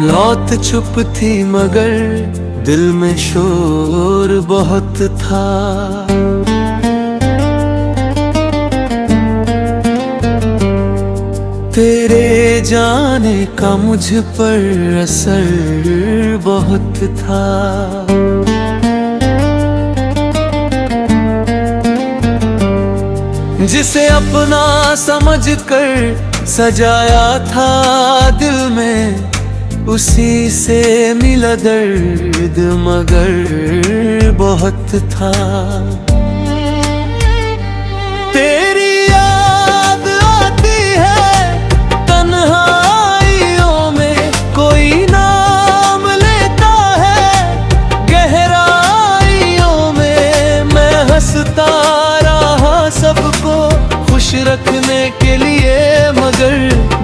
लौट चुप थी मगर दिल में शोर बहुत था। तेरे जाने का मुझ पर असर बहुत था। जिसे अपना समझकर सजाया था दिल में, उसी से मिला दर्द मगर बहुत था। तेरी याद आती है तन्हाइयों में, कोई नाम लेता है गहराइयों में। मैं हंसता रहा सबको खुश रखने के लिए, मगर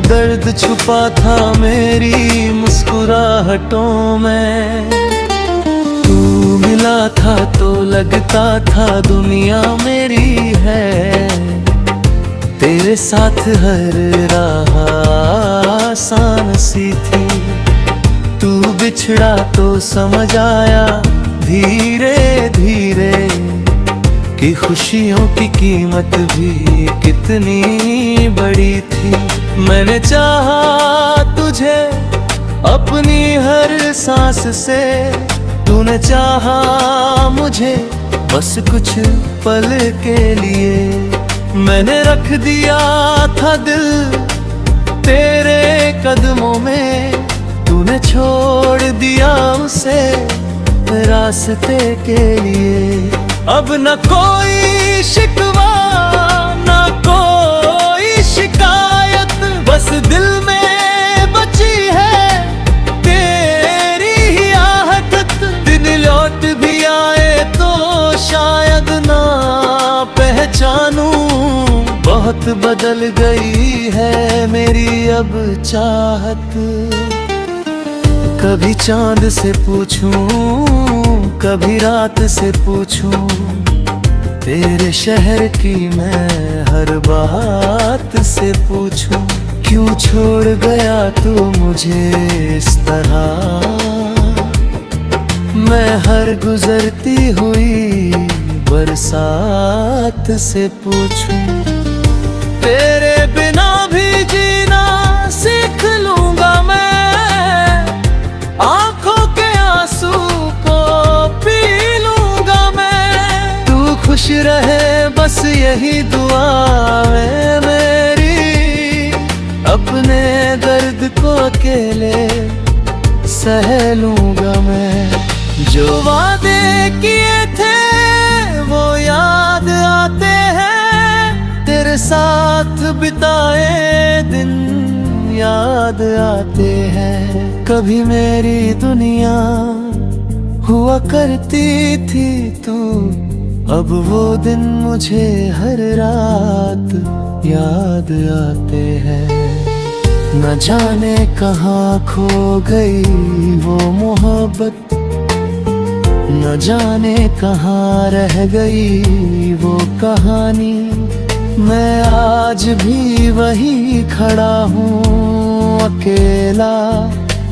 दर्द छुपा था मेरी मुस्कुराहटों में। तू मिला था तो लगता था दुनिया मेरी है, तेरे साथ हर राह आसान सी थी। तू बिछड़ा तो समझ आया धीरे धीरे कि खुशियों की कीमत भी कितनी बड़ी थी। मैंने चाहा तुझे अपनी हर सांस से, तूने चाहा मुझे बस कुछ पल के लिए। मैंने रख दिया था दिल तेरे कदमों में, तूने छोड़ दिया उसे रास्ते के लिए। अब न कोई शिकवा न कोई शिकायत, बस दिल में बची है तेरी ही आहट। दिन लौट भी आए तो शायद ना पहचानूं, बहुत बदल गई है मेरी अब चाहत। कभी चांद से पूछूं, कभी रात से पूछूं, तेरे शहर की मैं हर बात से पूछूं। क्यों छोड़ गया तू मुझे इस तरह, मैं हर गुजरती हुई बरसात से पूछूं। तेरे बिना भी जीना सीख लूंगा मैं, आंखों के आंसू को पी लूंगा मैं। तू खुश रहे बस यही दुआ है मेरी, अपने दर्द को अकेले सह लूंगा मैं। जो वादे किए थे वो याद आते हैं, तेरे साथ बिताए दिन याद आते हैं। कभी मेरी दुनिया हुआ करती थी तू, अब वो दिन मुझे हर रात याद आते हैं। न जाने कहाँ खो गई वो मोहब्बत, न जाने कहाँ रह गई वो कहानी। मैं आज भी वही खड़ा हूँ अकेला,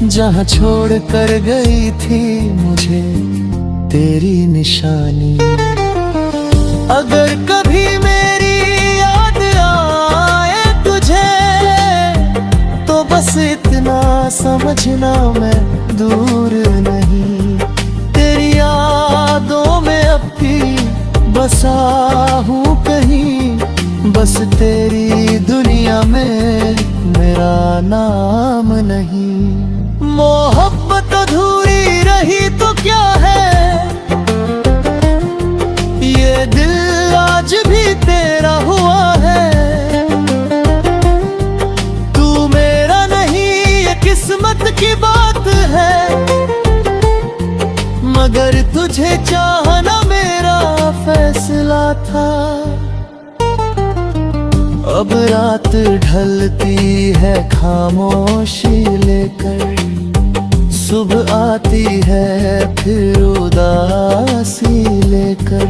जहाँ छोड़ कर गई थी मुझे तेरी निशानी। अगर कभी मेरी याद आए तुझे तो बस इतना समझना मैं दूर नहीं। तेरी यादों में अब भी बसा हूँ कहीं, बस तेरी दुनिया में मेरा नाम नहीं। मोहब्बत अधूरी रही तो क्या है, ये दिल आज भी तेरा हुआ है। तू मेरा नहीं ये किस्मत की बात है, मगर तुझे चाहना मेरा फैसला था। अब रात ढलती है खामोशी लेकर, सुबह आती है फिर उदासी लेकर।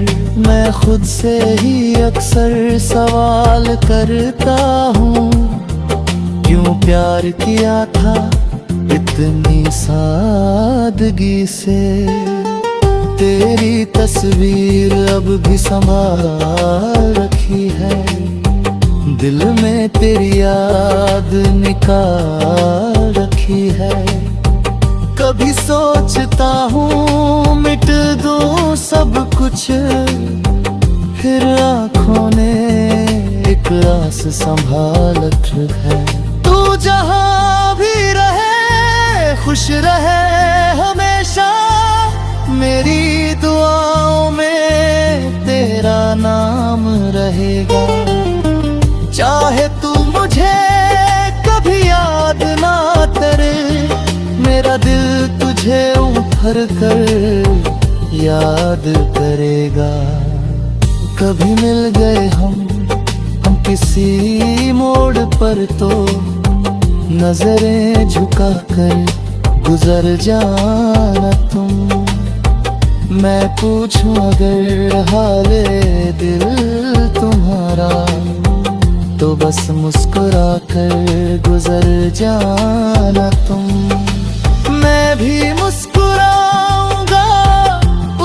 मैं खुद से ही अक्सर सवाल करता हूँ, क्यों प्यार किया था इतनी सादगी से तेरी तस्वीर अब भी संभाल रखी है। दिल में तेरी याद निकाल रखी है। कभी सोचता हूँ मिट दूँ सब कुछ, फिर आँखों ने एक आस संभाल रखी है। तू जहाँ भी रहे खुश रहे हमेशा, मेरी दुआओं में तेरा नाम रहेगा। चाहे तू मुझे कभी याद ना करे, मेरा दिल तुझे उभर कर याद करेगा। कभी मिल गए हम किसी मोड़ पर तो नजरें झुका कर गुजर जाना तुम। मैं पूछूं अगर हाले दिल तुम्हारा, तो बस मुस्कुरा कर गुजर जाना तुम। मैं भी मुस्कुराऊंगा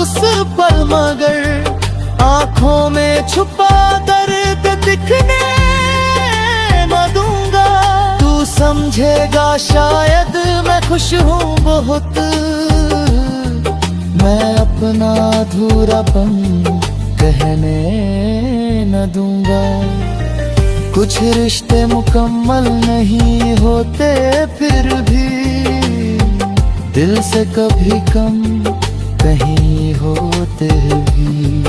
उस पल, मगर आंखों में छुपा दर्द दिखने न दूंगा। तू समझेगा शायद मैं खुश हूँ बहुत, मैं अपना अधूरापन कहने न दूंगा। कुछ रिश्ते मुकम्मल नहीं होते फिर भी, दिल से कभी कम कहीं होते भी।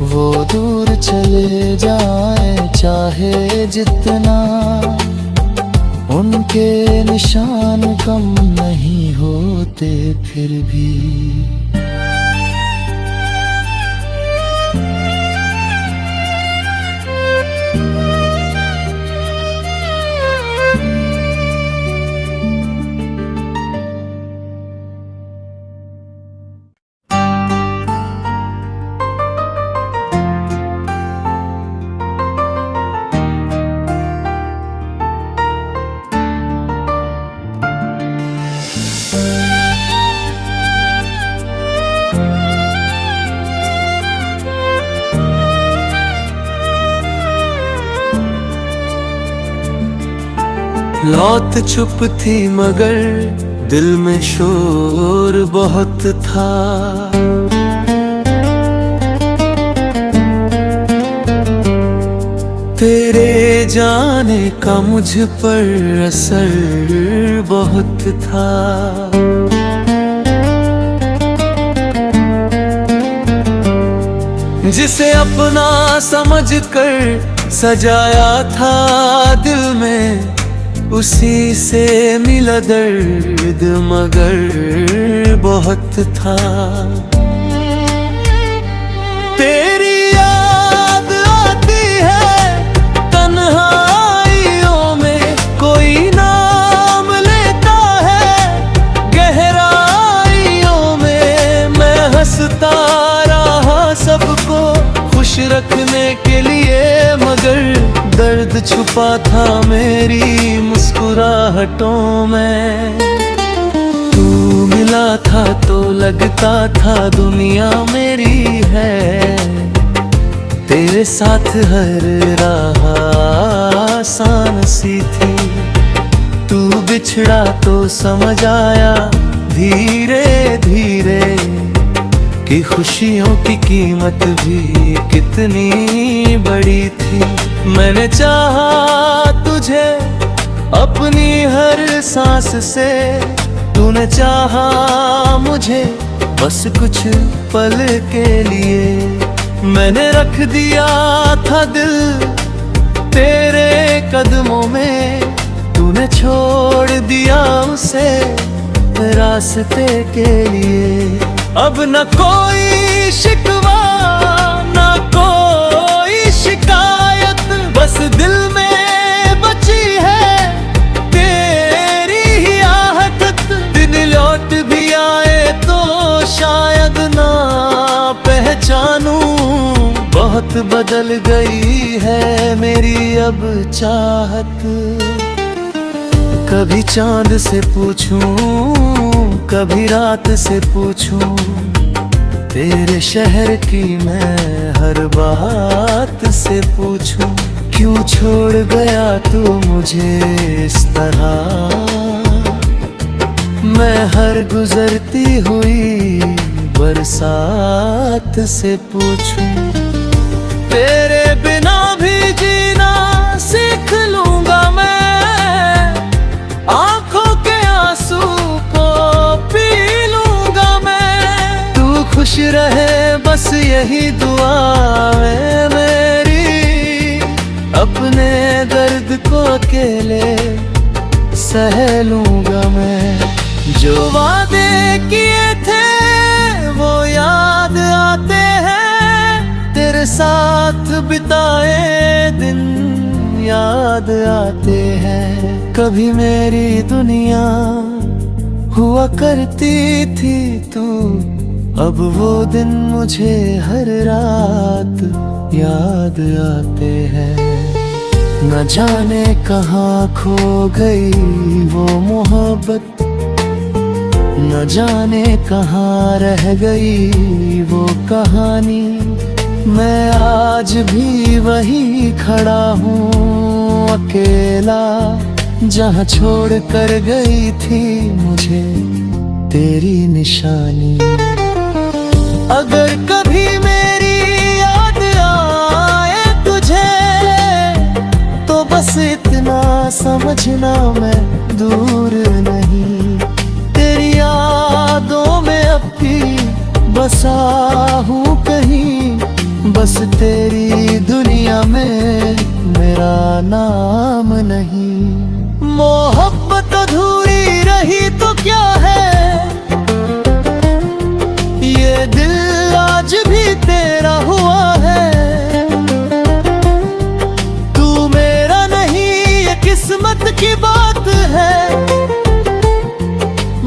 वो दूर चले जाए चाहे जितना, उनके निशान कम नहीं होते फिर भी। लौट चुप थी मगर दिल में शोर बहुत था। तेरे जाने का मुझ पर असर बहुत था। जिसे अपना समझकर सजाया था दिल में, उसी से मिला दर्द मगर बहुत था। तेरी याद आती है तन्हाइयों में, कोई नाम लेता है गहराइयों में। मैं हंसता रहा सबको खुश रखने के लिए, मगर दर्द छुपा था मेरी मुस्कुराहटों में। तू मिला था तो लगता था दुनिया मेरी है। तेरे साथ हर राह आसान सी थी। तू बिछड़ा तो समझ आया धीरे धीरे, कि खुशियों की कीमत भी कितनी बड़ी थी। मैंने चाहा तुझे अपनी हर सांस से, तूने चाहा मुझे बस कुछ पल के लिए। मैंने रख दिया था दिल तेरे कदमों में, तूने छोड़ दिया उसे रास्ते के लिए। अब न कोई शिकवा न कोई शिकायत, बस दिल में बची है तेरी ही आहट। दिन लौट भी आए तो शायद ना पहचानूं, बहुत बदल गई है मेरी अब चाहत। कभी चांद से पूछूं, कभी रात से पूछूं, तेरे शहर की मैं हर बात से पूछूं। क्यों छोड़ गया तू मुझे इस तरह, मैं हर गुजरती हुई बरसात से पूछूं। तेरे बिना भी जीना सीख लूंगा मैं, आंखों के आंसू को पी लूंगा मैं। तू खुश रहे बस यही दुआ है मेरी, अपने दर्द को अकेले सह लूंगा मैं। जो वादे किए थे वो याद आते हैं, तेरे साथ बिताए दिन याद आते हैं। कभी मेरी दुनिया हुआ करती थी तू, अब वो दिन मुझे हर रात याद आते हैं। न जाने कहाँ खो गई वो मोहब्बत, न जाने कहाँ रह गई वो कहानी। मैं आज भी वही खड़ा हूँ अकेला, जहाँ छोड़ कर गई थी मुझे तेरी निशानी। अगर कभी मेरी याद आए तुझे, तो बस इतना समझना मैं दूर नहीं। तेरी यादों में अब भी बसा हूँ कहीं, बस तेरी दुनिया में मेरा नाम नहीं। मोहब्बत अधूरी रही तो क्या है, ये दिल आज भी तेरा हुआ है। तू मेरा नहीं ये किस्मत की बात है,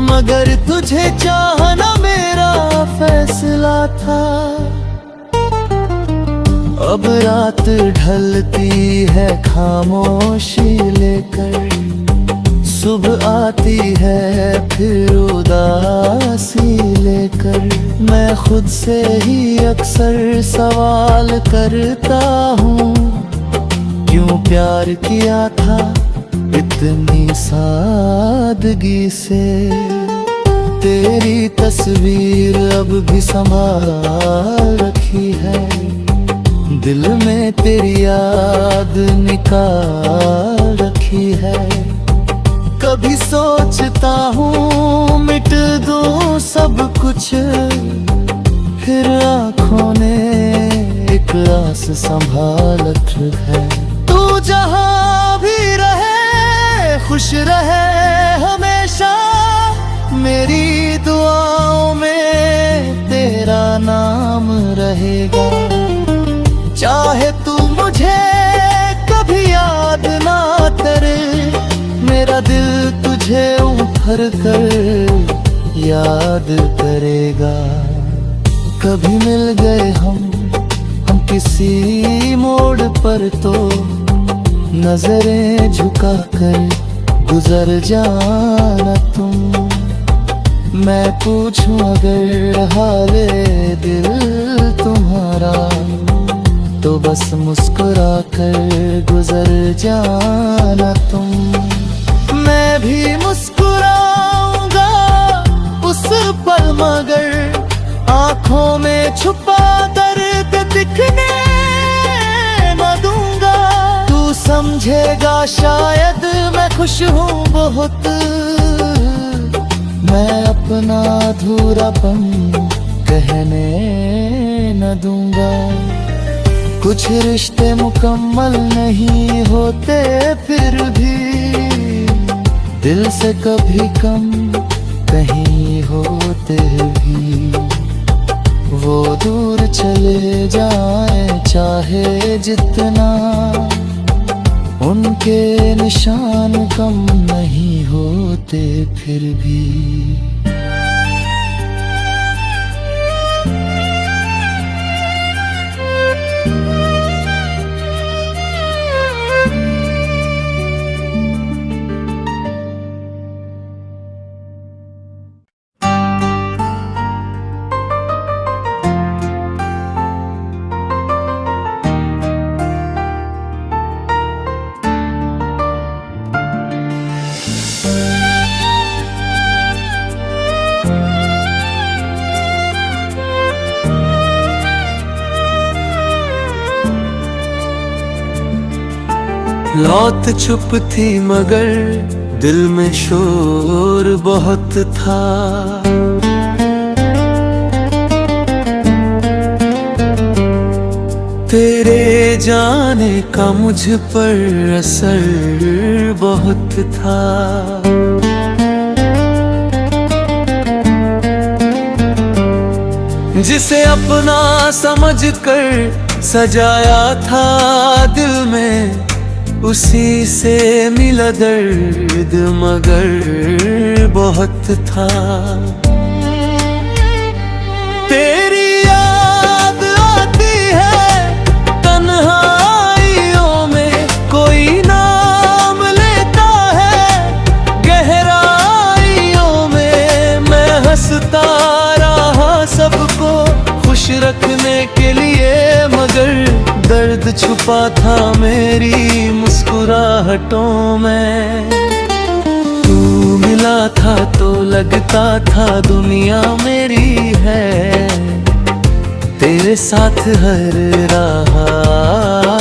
मगर तुझे चाहना मेरा फैसला था। अब रात ढलती है खामोशी लेकर, सुबह आती है फिर उदासी लेकर। मैं खुद से ही अक्सर सवाल करता हूँ, क्यों प्यार किया था इतनी सादगी से। तेरी तस्वीर अब भी संभाल रखी है, दिल में तेरी याद निकाल रखी है। कभी सोचता हूँ मिट दूँ सब कुछ, फिर आँखों ने एक आस संभालत है। तू जहाँ भी रहे खुश रहे हमेशा, मेरी दुआओं में तेरा नाम रहेगा। चाहे तू मुझे कभी याद ना करे, मेरा दिल तुझे उभर कर याद करेगा। कभी मिल गए हम किसी मोड़ पर, तो नजरें झुका कर गुजर जाना तुम। मैं पूछूं अगर हाले दिल तुम्हारा, तो बस मुस्कुरा कर गुजर जाना तुम। मैं भी मुस्कुराऊंगा उस पल, मगर आंखों में छुपा दर्द दिखने न दूंगा। तू समझेगा शायद मैं खुश हूँ बहुत, मैं अपना अधूरापन कहने न दूंगा। कुछ रिश्ते मुकम्मल नहीं होते फिर भी, दिल से कभी कम कहीं होते भी। वो दूर चले जाए चाहे जितना, उनके निशान कम नहीं होते फिर भी। लौट चुप थी मगर दिल में शोर बहुत था। तेरे जाने का मुझ पर असर बहुत था। जिसे अपना समझकर सजाया था दिल में, उसी से मिला दर्द मगर बहुत था। तेरी याद आती है तन्हाइयों में, कोई नाम लेता है गहराइयों में। मैं हंसता रहा सबको खुश रखने के लिए, मगर दर्द छुपा था मेरी मुस्कुराहटों में। तू मिला था तो लगता था दुनिया मेरी है। तेरे साथ हर राह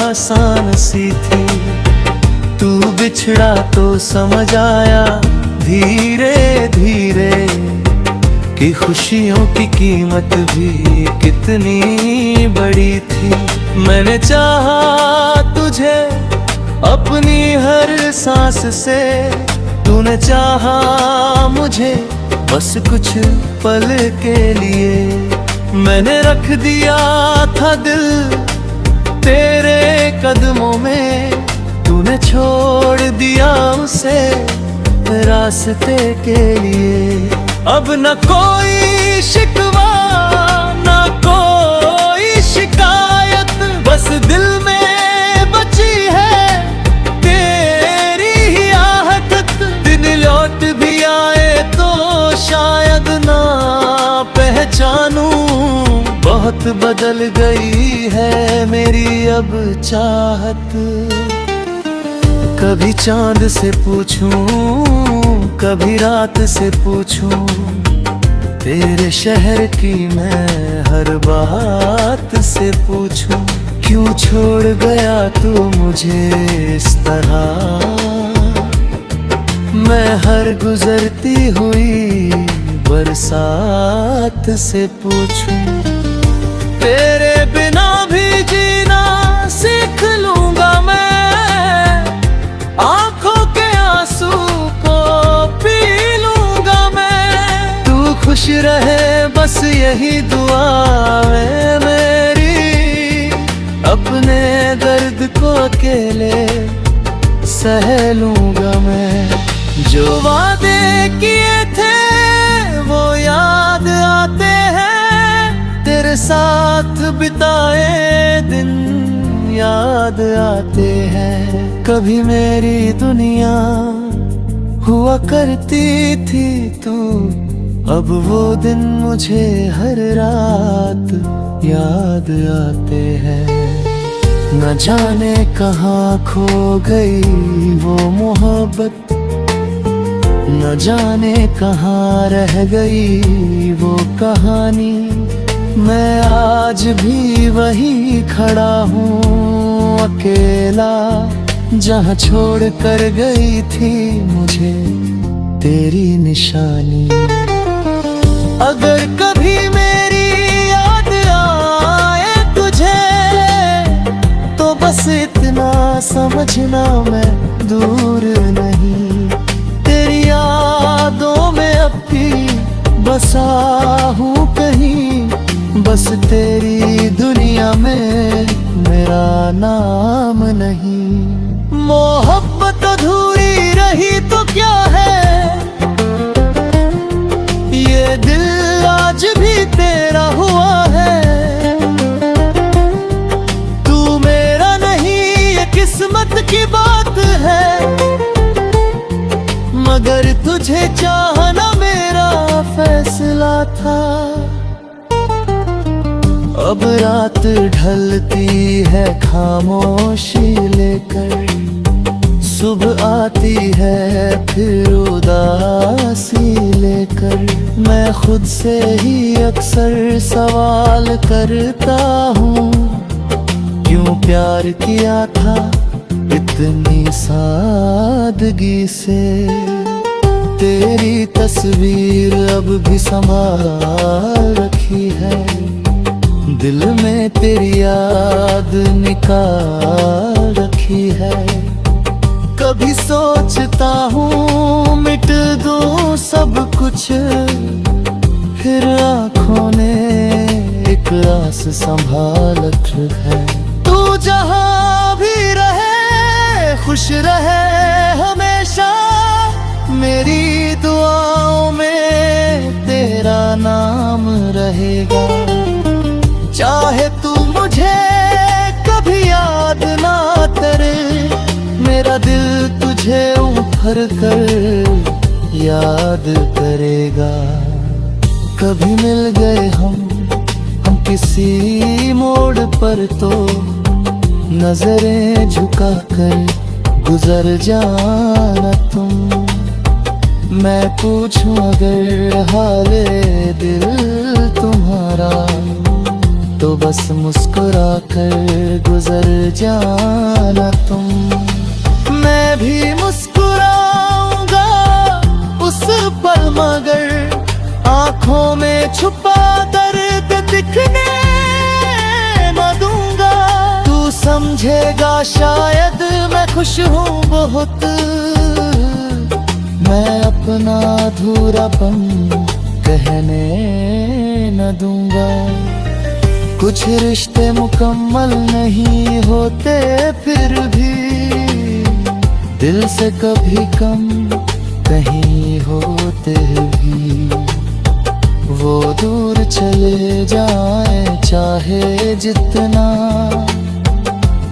आसान सी थी। तू बिछड़ा तो समझ आया धीरे धीरे कि खुशियों की कीमत भी कितनी बड़ी थी। मैंने चाहा तुझे अपनी हर सांस से, तूने चाहा मुझे बस कुछ पल के लिए। मैंने रख दिया था दिल तेरे कदमों में, तूने छोड़ दिया उसे रास्ते के लिए। अब न कोई शिकवा न कोई शिकायत, बस दिल में बची है तेरी ही आहट। दिन लौट भी आए तो शायद ना पहचानूं, बहुत बदल गई है मेरी अब चाहत। कभी चांद से पूछूं, कभी रात से पूछूं, तेरे शहर की मैं हर बात से पूछूं। क्यों छोड़ गया तू मुझे इस तरह, मैं हर गुजरती हुई बरसात से पूछूं। तेरे बिना भी जीना सीख लूंगा मैं, आंखों के आंसू को पी लूंगा मैं। तू खुश रहे बस यही दुआ है मेरी, अपने दर्द को अकेले सह लूंगा मैं। जो वादे किए थे वो याद आते हैं, तेरे साथ बिताए दिन याद आते हैं। कभी मेरी दुनिया हुआ करती थी तू, अब वो दिन मुझे हर रात याद आते हैं। न जाने कहाँ खो गई वो मोहब्बत, न जाने कहाँ रह गई वो कहानी। मैं आज भी वही खड़ा हूँ अकेला, जहाँ छोड़ कर गई थी मुझे तेरी निशानी। अगर कभी मेरी याद आए तुझे, तो बस इतना समझना मैं दूर नहीं। तेरी यादों में अब भी बसा हूँ कहीं, बस तेरी दुनिया में मेरा नाम नहीं। मोहब्बत अधूरी रही तो क्या है, ये दिल आज भी तेरा हुआ है। तू मेरा नहीं ये किस्मत की बात है, मगर तुझे चाहना मेरा फैसला था। अब रात ढलती है खामोशी लेकर, सुबह आती है फिर उदासी लेकर। मैं खुद से ही अक्सर सवाल करता हूँ, क्यों प्यार किया था कितनी सादगी से तेरी तस्वीर अब भी संभाल रखी है। दिल में तेरी याद निकाल रखी है। कभी सोचता हूँ मिट दूँ सब कुछ, फिर आँखों ने एक आस संभाल रखी है। तू जहाँ भी रहे खुश रहे हमेशा, मेरी दुआओं में तेरा नाम रहेगा। चाहे तू मुझे कभी याद ना करे, मेरा दिल तुझे उभर कर याद करेगा। कभी मिल गए हम किसी मोड़ पर तो नजरें झुका कर गुजर जाना तुम। मैं पूछूं अगर हाले दिल तुम्हारा, तो बस मुस्कुरा कर गुजर जाना तुम। मैं भी मुस्कुराऊंगा उस पल, मगर आंखों में छुपा दर्द दिखने न दूंगा। तू समझेगा शायद मैं खुश हूँ बहुत, मैं अपना अधूरापन कहने न दूंगा। कुछ रिश्ते मुकम्मल नहीं होते फिर भी, दिल से कभी कम कहीं होते भी। वो दूर चले जाए चाहे जितना,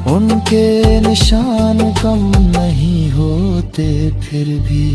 उनके निशान कम नहीं होते फिर भी।